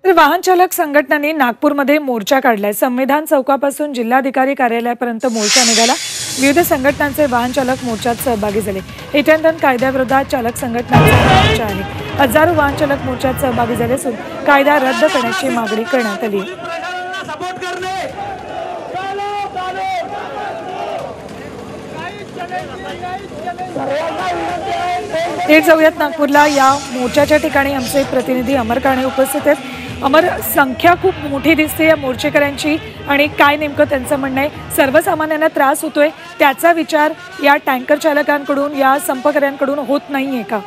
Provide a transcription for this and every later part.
तर वाहन चालक संघटनांनी नागपूरमध्ये मोर्चा काढलाय। संविधान चौकापासून जिल्हाधिकारी कार्यालयापर्यंत मोर्चा निघाला। विविध संघटनांचे वाहन चालक मोर्चात सहभागी झाले। हिट अँड रन कायद्याविरोधात चालक संघटनांचा मोर्चा आहे। हजारो वाहन चालक मोर्चात सहभागी झाले असून कायदा रद्द करण्याची मागणी करण्यात आली। थेट जाऊयात नागपूरला। या मोर्चाच्या ठिकाणी आमचे प्रतिनिधी अमर काणे उपस्थित आहेत। अमर, संख्या खूप मोठी दिसते या मोर्चेकऱ्यांची आणि काय नेमकं त्यांचं म्हणणं आहे? सर्वसामान्यांना त्रास होतोय त्याचा विचार या टँकर चालकांकडून, या संपकऱ्यांकडून होत नाहीये का?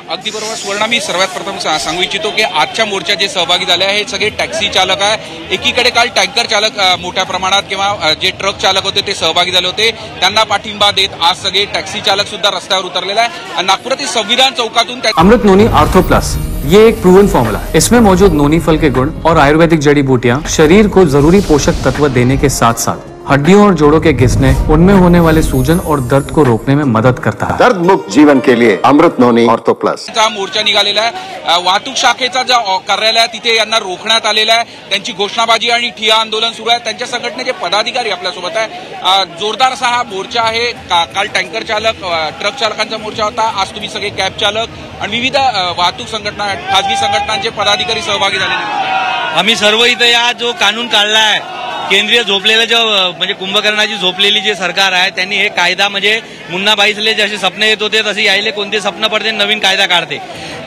अगदी बरोबर सुवर्णा, मी सर्वात प्रथम सांगू इच्छितो की आजच्या मोर्चात जे सहभागी झाले आहे हे सगळे टॅक्सी चालक आहे। एकीकडे काल टँकर चालक मोठ्या प्रमाणात किंवा जे ट्रक चालक होते ते सहभागी झाले होते, त्यांना पाठिंबा देत आज सगळे टॅक्सी चालक सुद्धा रस्त्यावर उतरलेले आहे। नागपुरातील संविधान चौकातून अमृत नोनी आर्थो प्लस, ये एक प्रूवन फॉर्मूला है। इसमें मौजूद नोनी फल के गुण और आयुर्वेदिक जड़ी बूटियां शरीर को जरूरी पोषक तत्व देने के साथ साथ हड्डियों और जोड़ों के घिसने, उनमें होने वाले सूजन और दर्द को रोकने में मदद करता है। दर्द मुक्त जीवन के लिए अमृत नोनी ऑर्थो प्लस। मोर्चा निघालेला आहे। वाहतूक शाखेचा जो कार्यालय आहे तिथे यांना रोखण्यात आलेलं आहे। त्यांची घोषणाबाजी आणि ठिय्या आंदोलन सुरू आहे। त्यांच्या संघटनेचे पदाधिकारी आपल्यासोबत आहे। जोरदार असा हा मोर्चा आहे। काल टँकर चालक, ट्रक चालकांचा मोर्चा होता, आज तुम्ही सगळे कॅब चालक आणि विविध वाहतूक संघटना, खासगी संघटनांचे पदाधिकारी सहभागी झाले। आम्ही सर्व इथं या जो कानून काढला आहे, केंद्रीय झोपलेलं जो म्हणजे कुंभकर्णाची झोपलेली जे सरकार आहे, त्यांनी हे कायदा म्हणजे मुन्नाबाईसले जसे स्वप्न येत होते तसे यायले कोणते स्वप्न पडते, नवीन कायदा काढते।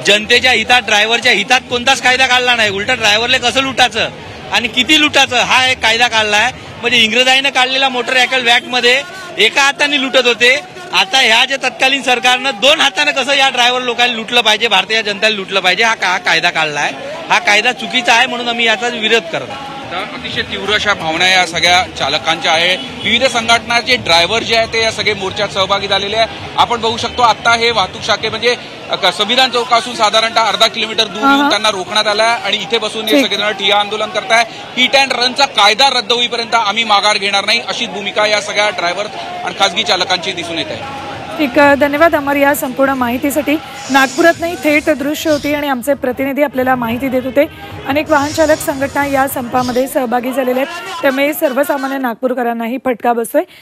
जनतेच्या हितात, ड्रायव्हरच्या हितात कोणताच कायदा काढला नाही। उलट ड्रायव्हरले कसं लुटायचं आणि किती लुटायचं हा एक कायदा काढला आहे। म्हणजे इंग्रजांनी काढलेला मोटर व्हेकल ऍक्ट मध्ये एका हाताने लुटत होते, आता ह्या जे तत्कालीन सरकारनं दोन हाताने कसं या ड्रायव्हर लोकांना लुटलं पाहिजे, भारतीय जनतेला लुटलं पाहिजे, हा कायदा काढला आहे। हा कायदा चुकीचा आहे, म्हणून आम्ही याचा विरोध करत आहोत। अतिशय तीव्र अशा भावना या सगळ्या चालकांच्या आहे। विविध संघटनाचे ड्रायव्हर जे आहेत ते या सगळे मोर्चात सहभागी झालेले आहे। आपण बघू शकतो आता हे वाहतूक शाखे म्हणजे संविधान चौकापासून साधारणतः अर्धा किलोमीटर दूर येऊन त्यांना रोखण्यात आलं आहे आणि इथे बसून हे सगळेजण ठिय्या आंदोलन करताय। हिट अँड रनचा कायदा रद्द होईपर्यंत आम्ही माघार घेणार नाही, अशी भूमिका या सगळ्या ड्रायव्हर आणि खासगी चालकांची दिसून येत आहे। ठीक, धन्यवाद अमर या संपूर्ण माहितीसाठी। नागपुरात नाही थेट दृश्य होती आणि आमचे प्रतिनिधी आपल्याला माहिती देत होते। अनेक वाहन चालक संघटना या संपामध्ये सहभागी झालेल्या आहेत, त्यामुळे सर्वसामान्य नागपूरकरांनाही फटका बसतोय।